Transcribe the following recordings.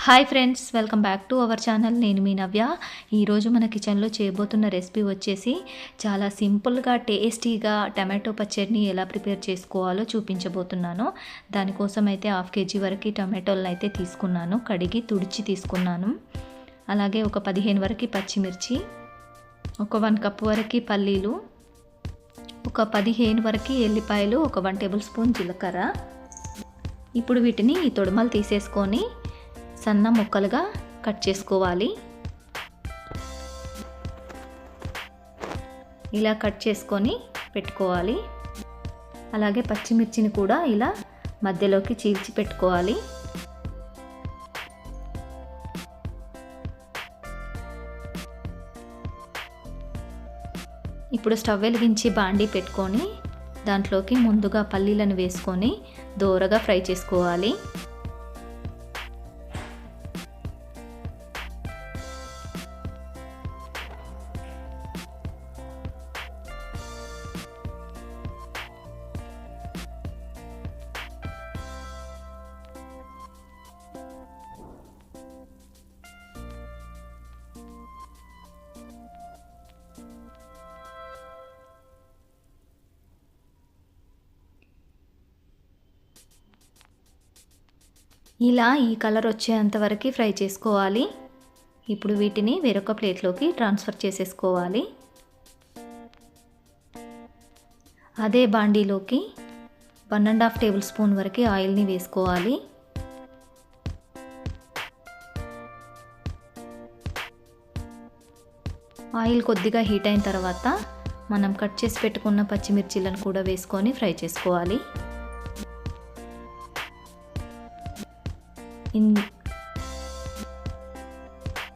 Hi friends, welcome back to our channel. నేను మీ నవ్య. ఈరోజు మన కిచెన్లో చేయబోతున్న రెసిపీ వచ్చేసి చాలా సింపుల్గా టేస్టీగా టమాటో పచ్చడిని ఎలా ప్రిపేర్ చేసుకోవాలో చూపించబోతున్నాను. దానికోసం అయితే 1/2 kg వరకు టమాటోలను అయితే తీసుకున్నాను. కడిగి తుడిచి తీసుకున్నాను. అలాగే ఒక 15 వరకు పచ్చిమిర్చి, ఒక 1 కప్ వరకు పల్లీలు, ఒక 15 వరకు ఎల్లిపాయలు, ఒక 1 టేబుల్ స్పూన్ జీలకర్ర. ఇప్పుడు వీటిని ఈ తొడుమలు తీసేసుకొని సన్న ముక్కలుగా కట్ చేసుకోవాలి. ఇలా కట్ చేసుకొని పెట్టుకోవాలి. అలాగే పచ్చిమిర్చిని కూడా ఇలా మధ్యలోకి చీల్చి పెట్టుకోవాలి. ఇప్పుడు స్టవ్ వెలిగించి బాండీ పెట్టుకొని దాంట్లోకి ముందుగా పల్లీలను వేసుకొని దోరగా ఫ్రై చేసుకోవాలి. ఇలా ఈ కలర్ వచ్చేంత వరకు ఫ్రై చేసుకోవాలి. ఇప్పుడు వీటిని వేరొక ప్లేట్లోకి ట్రాన్స్ఫర్ చేసేసుకోవాలి. అదే బాండీలోకి 1.5 టేబుల్ స్పూన్ వరకు ఆయిల్ని వేసుకోవాలి. ఆయిల్ కొద్దిగా హీట్ అయిన తర్వాత మనం కట్ చేసి పెట్టుకున్న పచ్చిమిర్చిలను కూడా వేసుకొని ఫ్రై చేసుకోవాలి.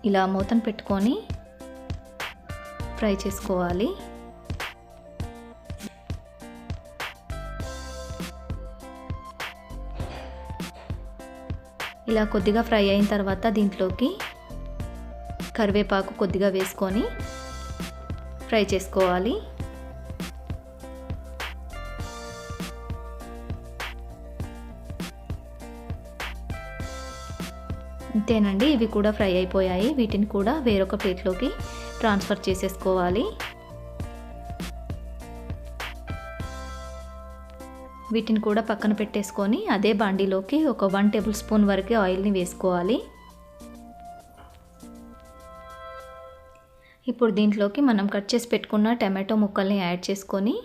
ఇలా మూతను పెట్టుకొని ఫ్రై చేసుకోవాలి. ఇలా కొద్దిగా ఫ్రై అయిన తర్వాత దీంట్లోకి కరివేపాకు కొద్దిగా వేసుకొని ఫ్రై చేసుకోవాలి. అంతేనండి, ఇవి కూడా ఫ్రై అయిపోయాయి. వీటిని కూడా వేరొక ప్లేట్లోకి ట్రాన్స్ఫర్ చేసేసుకోవాలి. వీటిని కూడా పక్కన పెట్టేసుకొని అదే బాండీలోకి ఒక 1 టేబుల్ స్పూన్ వరకు ఆయిల్ని వేసుకోవాలి. ఇప్పుడు దీంట్లోకి మనం కట్ చేసి పెట్టుకున్న టమాటో ముక్కల్ని యాడ్ చేసుకొని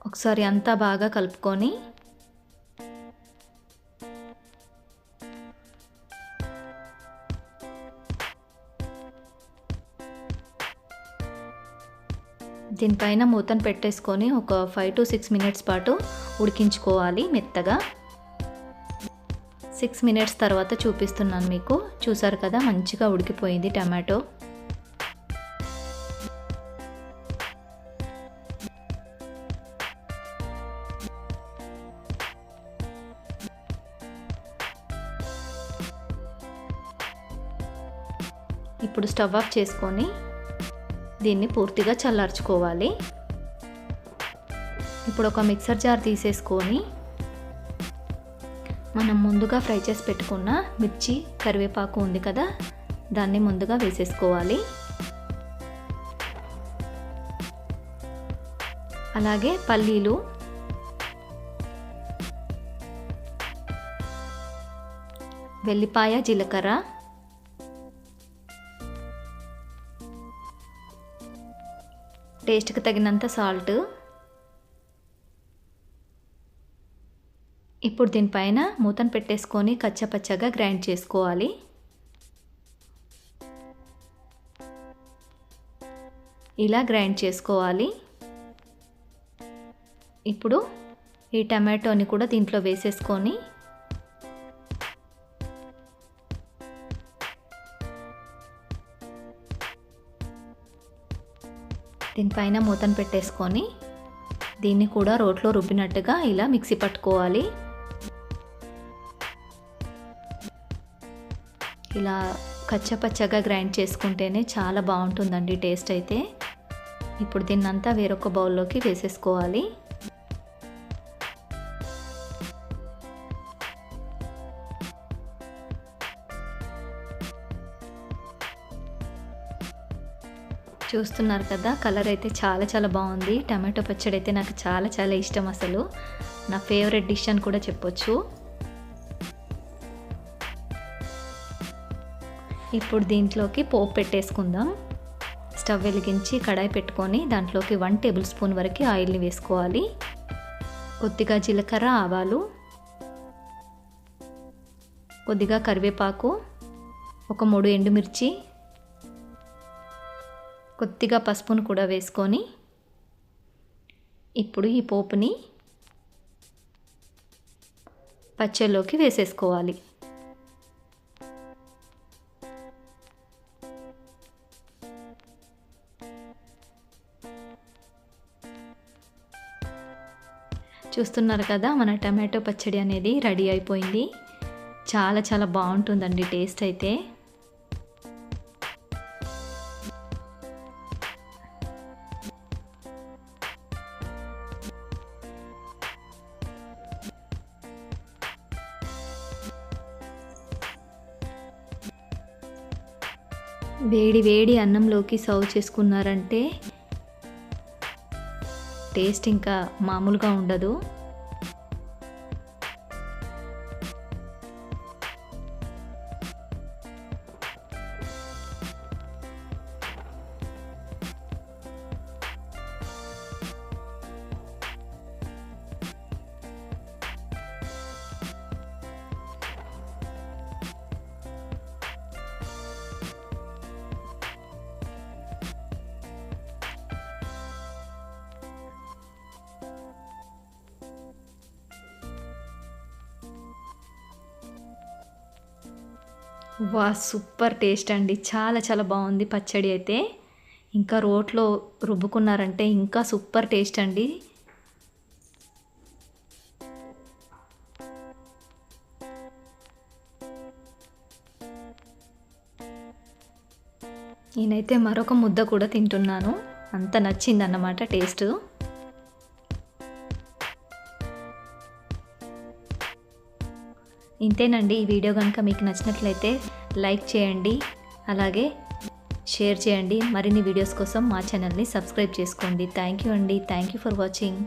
ఒకసారి అంతా బాగా కలుపుకొని దీనిపైన మూతను పెట్టేసుకొని ఒక 5 to 6 మినిట్స్ పాటు ఉడికించుకోవాలి మెత్తగా. 6 మినిట్స్ తర్వాత చూపిస్తున్నాను మీకు. చూసారు కదా, మంచిగా ఉడికిపోయింది టమాటో. ఇప్పుడు స్టవ్ ఆఫ్ చేసుకొని దీన్ని పూర్తిగా చల్లార్చుకోవాలి. ఇప్పుడు ఒక మిక్సర్ జార్ తీసేసుకొని మనం ముందుగా ఫ్రై చేసి పెట్టుకున్న మిర్చి, కరివేపాకు ఉంది కదా, దాన్ని ముందుగా వేసేసుకోవాలి. అలాగే పల్లీలు, వెల్లిపాయ, జీలకర్ర, టేస్ట్కి తగినంత సాల్ట్. ఇప్పుడు దీనిపైన మూతను పెట్టేసుకొని కచ్చపచ్చగా గ్రైండ్ చేసుకోవాలి. ఇలా గ్రైండ్ చేసుకోవాలి. ఇప్పుడు ఈ టమాటోని కూడా దీంట్లో వేసేసుకొని దీనిపైన మూతను పెట్టేసుకొని దీన్ని కూడా రోట్లో రుబ్బినట్టుగా ఇలా మిక్సీ పట్టుకోవాలి. ఇలా కచ్చపచ్చగా గ్రైండ్ చేసుకుంటేనే చాలా బాగుంటుందండి టేస్ట్ అయితే. ఇప్పుడు దీన్నంతా వేరొక బౌల్లోకి వేసేసుకోవాలి. చూస్తున్నారు కదా, కలర్ అయితే చాలా బాగుంది. టమాటో పచ్చడి అయితే నాకు చాలా ఇష్టం. అసలు నా ఫేవరెట్ డిష్ అని కూడా చెప్పొచ్చు. ఇప్పుడు దీంట్లోకి పోపు పెట్టేసుకుందాం. స్టవ్ వెలిగించి కడాయి పెట్టుకొని దాంట్లోకి 1 టేబుల్ స్పూన్ వరకు ఆయిల్ని వేసుకోవాలి. కొద్దిగా జీలకర్ర, ఆవాలు, కొద్దిగా కరివేపాకు, ఒక 3 ఎండుమిర్చి, కొద్దిగా పసుపును కూడా వేసుకొని ఇప్పుడు ఈ పోపుని పచ్చళ్ళలోకి వేసేసుకోవాలి. చూస్తున్నారు కదా, మన టమాటో పచ్చడి అనేది రెడీ అయిపోయింది. చాలా బాగుంటుందండి టేస్ట్ అయితే. వేడి అన్నంలోకి సర్వ్ చేసుకున్నారంటే టేస్ట్ ఇంకా మామూలుగా ఉండదు. వా, సూపర్ టేస్ట్ అండి. చాలా బాగుంది పచ్చడి అయితే. ఇంకా రోట్లో రుబ్బుకున్నారంటే ఇంకా సూపర్ టేస్ట్ అండి. నేనైతే మరొక ముద్ద కూడా తింటున్నాను, అంత నచ్చిందన్నమాట టేస్ట్. ఇంతేనండి. ఈ వీడియో కనుక మీకు నచ్చినట్లయితే లైక్ చేయండి, అలాగే షేర్ చేయండి. మరిన్ని వీడియోస్ కోసం మా ఛానల్ని సబ్స్క్రైబ్ చేసుకోండి. థ్యాంక్ యూ అండి. Thank you for watching.